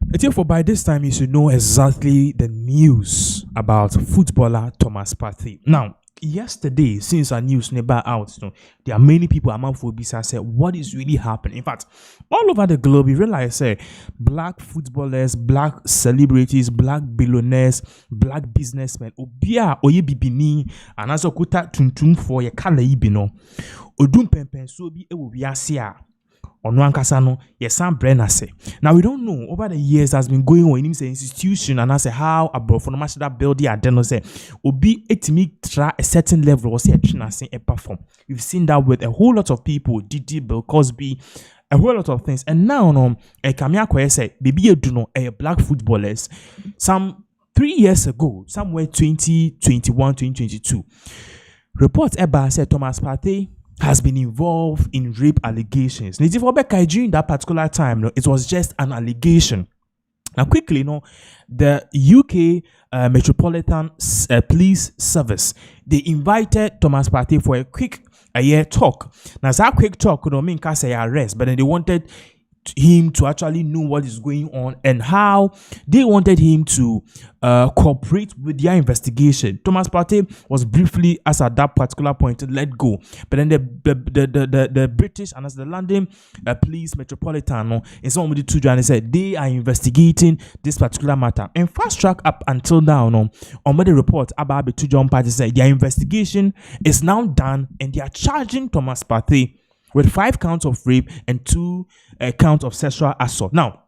Therefore, by this time, you should know exactly the news about footballer Thomas Partey. Now, yesterday, since our news never out, there are many people among Phobisa said, what is really happening? In fact, all over the globe, you realize, black footballers, black celebrities, black billionaires, black businessmen, obia oye bibini, and also kuta tuntum for ye kala ibino, odum pempen so bi ewo biasia. Now we don't know over the years has been going on in the institution and I say how abroad for no matter that building I don't say be try a certain level or say a perform. We've seen that with a whole lot of people, Didi, Bill Cosby, a whole lot of things. And now a Kamia say baby you do know a black footballers some 3 years ago, somewhere 2021, 2022. Report Eba said Thomas Partey has been involved in rape allegations. During that particular time, it was just an allegation. Now, quickly, the UK Metropolitan Police Service, they invited Thomas Partey for a quick talk. Now, that quick talk could not mean say arrest, but then they wanted him to actually know what is going on and how they wanted him to cooperate with their investigation. Thomas Partey was briefly, as at that particular point, let go. But then the British and as the London Police Metropolitan in some of the two journalists said they are investigating this particular matter. And fast track up until now, on the report about the two John Party said their investigation is now done and they are charging Thomas Partey with 5 counts of rape and 2 counts of sexual assault. Now,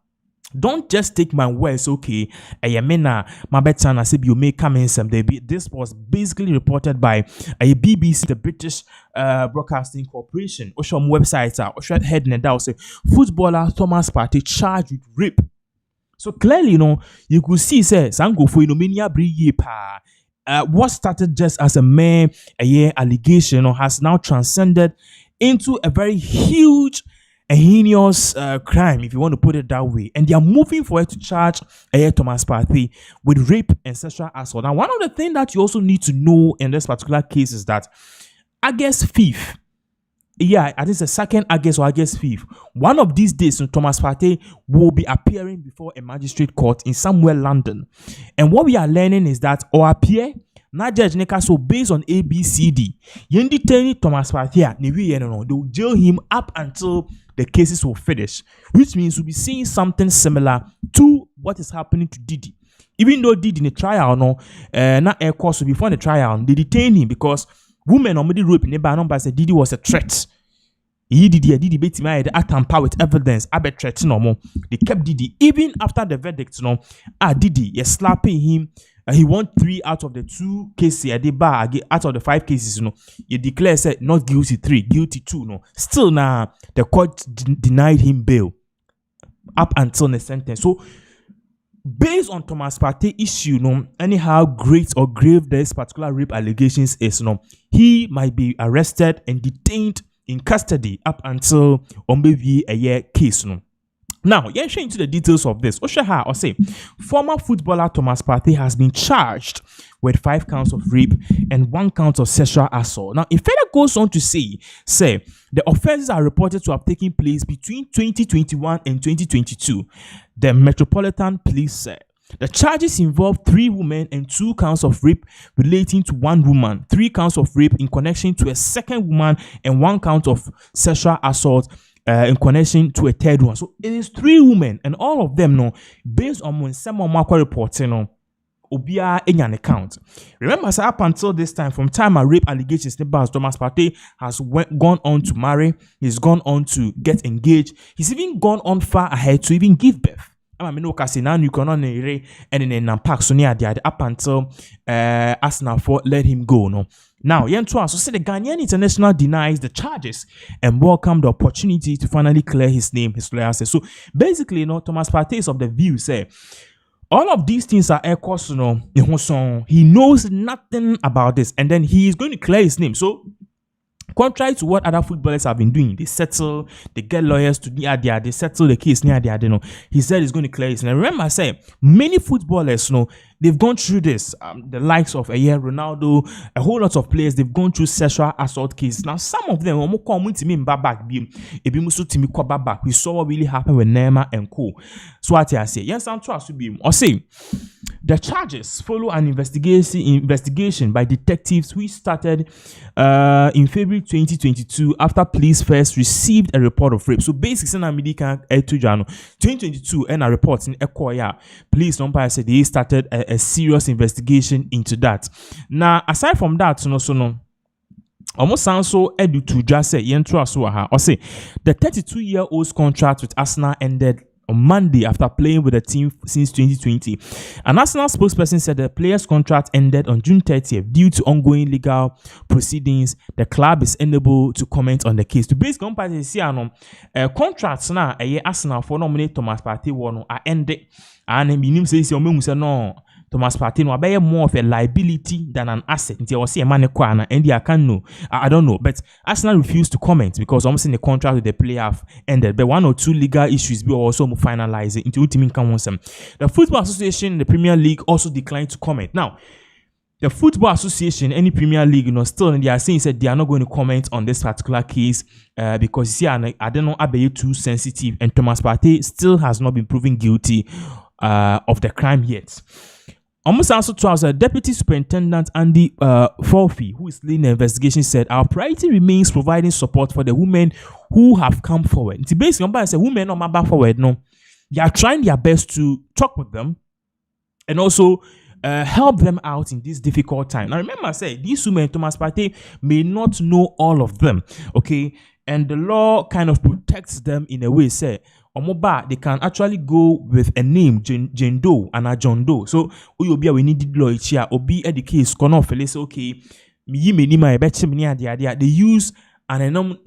don't just take my words, okay? My better say you may come in some day. This was basically reported by a BBC, the British Broadcasting Corporation. Oshom websites are Oshom heading that say footballer Thomas Partey charged with rape. So clearly, you could see say Sango for mania bri pa. What started just as a mere allegation has now transcended into a very huge and heinous crime, if you want to put it that way. And they are moving for it to charge Thomas Partey with rape and sexual assault. Now, one of the things that you also need to know in this particular case is that August 5th, I think it's the second August or August 5th, one of these days, Thomas Partey will be appearing before a magistrate court in somewhere London. And what we are learning is that R.a.PE, not judge Neka, so based on ABCD, Yendi Teni Thomas Partey, they will jail him up until the cases will finish, which means we'll be seeing something similar to what is happening to Didi. Even though Didi in the trial, not air course before the trial, they detain him because women already rape in the number said Didi was a threat. Didi beat him the act and power with evidence. Abet threat no more. They kept Didi even after the verdict. Didi, you're slapping him. He won 3 out of the 2 cases. Out of the 5 cases, he declared said not guilty 3, guilty 2. Still now the court denied him bail up until the sentence. So based on Thomas Partey issue, anyhow great or grave this particular rape allegations is, he might be arrested and detained in custody up until maybe a year case. Now, you're into the details of this. Or say, former footballer Thomas Partey has been charged with 5 counts of rape and 1 count of sexual assault. Now, it further goes on to say, the offenses are reported to have taken place between 2021 and 2022. The Metropolitan Police said the charges involve 3 women and 2 counts of rape relating to 1 woman, 3 counts of rape in connection to a second woman, and 1 count of sexual assault in connection to a third one. So it is 3 women, and all of them, based on when someone reporting, Obia in an account. Remember, so up until this time, from time a rape allegations, Thomas Partey has gone on to marry, he's gone on to get engaged, he's even gone on far ahead to even give birth. I mean, now you cannot and in Nampak so near the up until Arsenal for let him go. Now, so say the Ghanaian International denies the charges and welcomed the opportunity to finally clear his name. His lawyer says so. Basically, Thomas Partey is of the view say all of these things are air course. He knows nothing about this, and then he is going to clear his name. So, contrary to what other footballers have been doing, they settle, they get lawyers to they settle the case near the. He said he's going to clear his name. Remember, I said many footballers, they've gone through this. The likes of Ronaldo, a whole lot of players, they've gone through sexual assault cases. Now, some of them, we saw what really happened with Neymar and co. So what I say, yes, I'm trust to be. Or say, the charges follow an investigation by detectives who started in February 2022 after police first received a report of rape. So basically, 2022 and a report in Ekoya. Police don't said they started a serious investigation into that. Now, aside from that, almost sounds so edu to just say or say the 32-year-old's contract with Arsenal ended on Monday after playing with the team since 2020. An Arsenal spokesperson said the player's contract ended on June 30th due to ongoing legal proceedings. The club is unable to comment on the case. To base compare see contracts now Arsenal for nominate Thomas Partey one are ended and minim says no Thomas Partey no be more of a liability than an asset. Until see a man and I can know. I don't know, but Arsenal refused to comment because almost in the contract with the player have ended. But one or two legal issues be also finalized into ultimate council. The Football Association in the Premier League also declined to comment. Now, the Football Association, any Premier League, still they are saying that they are not going to comment on this particular case because see, I don't know, Abe too sensitive, and Thomas Partey still has not been proven guilty of the crime yet. Almost also to us, Deputy Superintendent Andy Forfey, who is leading the investigation, said our priority remains providing support for the women who have come forward. It's basically, I say women on my back forward. No, they are trying their best to talk with them and also help them out in this difficult time. Now, remember, I said these women, Thomas Partey, may not know all of them, okay, and the law kind of protects them in a way. Say, they can actually go with a name, Jane Doe and a John Doe. So, we need law here, or be at the case, okay, they use an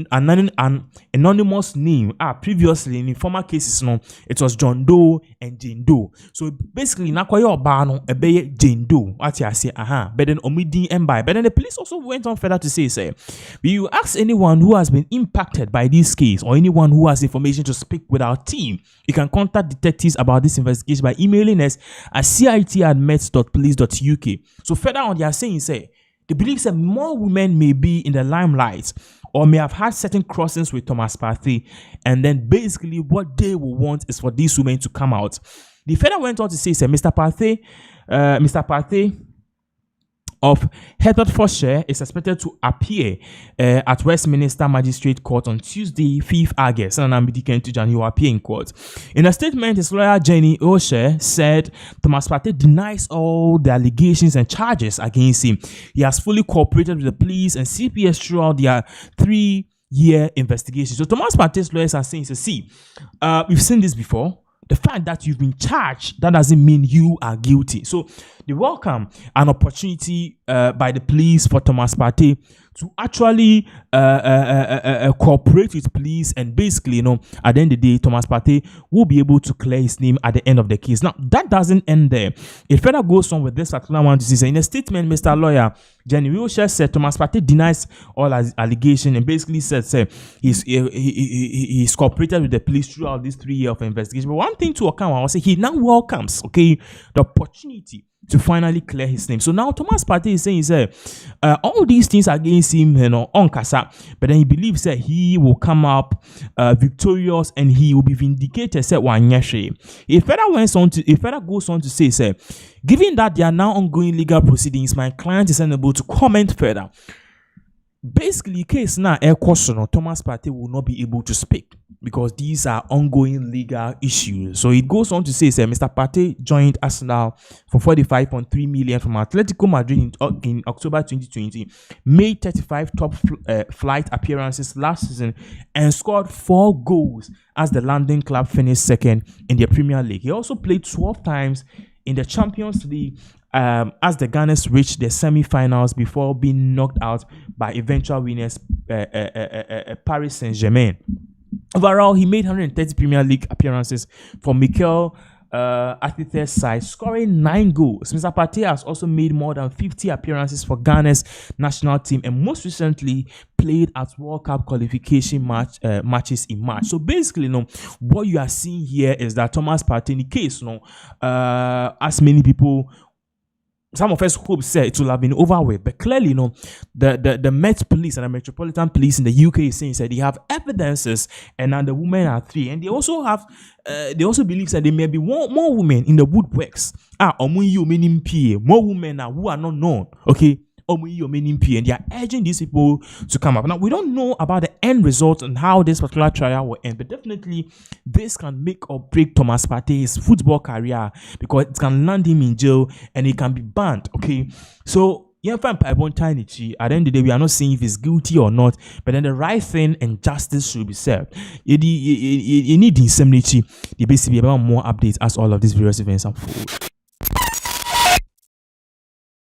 anonymous name. Previously in former cases, it was John Doe and Jane Doe. So basically, Jane Doe. What I say, but then omidi and by. But then the police also went on further to say, will you ask anyone who has been impacted by this case or anyone who has information to speak with our team? You can contact detectives about this investigation by emailing us at cit@met.police.uk. So further on, they are saying, they believe that more women may be in the limelight or may have had certain crossings with Thomas Partey, and then basically what they will want is for these women to come out. The further went on to say, Mr. Partey of Hertfordshire is expected to appear at Westminster Magistrate Court on Tuesday, 5th August, and he will appear in court. In a statement, his lawyer Jenny O'Shea said Thomas Partey denies all the allegations and charges against him. He has fully cooperated with the police and CPS throughout their 3-year investigation. So Thomas Partey's lawyers are saying, we've seen this before. The fact that you've been charged, that doesn't mean you are guilty. So they welcome an opportunity by the police for Thomas Partey to actually cooperate with police, and basically, at the end of the day, Thomas Partey will be able to clear his name at the end of the case. Now, that doesn't end there. It further goes on with this particular one to say, in a statement, Mr. Lawyer Jenny Wilshire said Thomas Partey denies all allegations and basically said he's cooperated with the police throughout this 3 years of investigation. But one thing to account, I will say he now welcomes, the opportunity to finally clear his name. So now Thomas Partey is saying, all these things against him, on Kasa, but then he believes that he will come up victorious and he will be vindicated. It further goes on to say, given that there are now ongoing legal proceedings, my client is unable to comment further. Basically, case now, Thomas Partey will not be able to speak because these are ongoing legal issues. So it goes on to say, Mr. Partey joined Arsenal for 45.3 million from Atletico Madrid in October 2020, made 35 top flight appearances last season, and scored 4 goals as the London club finished second in the Premier League. He also played 12 times in the Champions League as the Gunners reached the semi-finals before being knocked out by eventual winners Paris Saint-Germain. Overall, he made 130 Premier League appearances for Mikel Arteta's side, scoring 9 goals. Mr. Partey has also made more than 50 appearances for Ghana's national team and most recently played at World Cup qualification matches in March. So basically, what you are seeing here is that Thomas Partey, in the case, as many people some of us hope say it will have been over with, but clearly, the Met Police and the Metropolitan Police in the UK is saying that they have evidences, and now the women are 3, and they also have, they also believe that there may be more women in the woodworks. More women now who are not known. Okay. And they are urging these people to come up. Now, we don't know about the end result and how this particular trial will end, but definitely this can make or break Thomas Partey's football career, because it can land him in jail and he can be banned. Okay, so at the end of the day, we are not saying if he's guilty or not, but then the right thing and justice should be served. You need indemnity. The basically about more updates as all of these various events unfold.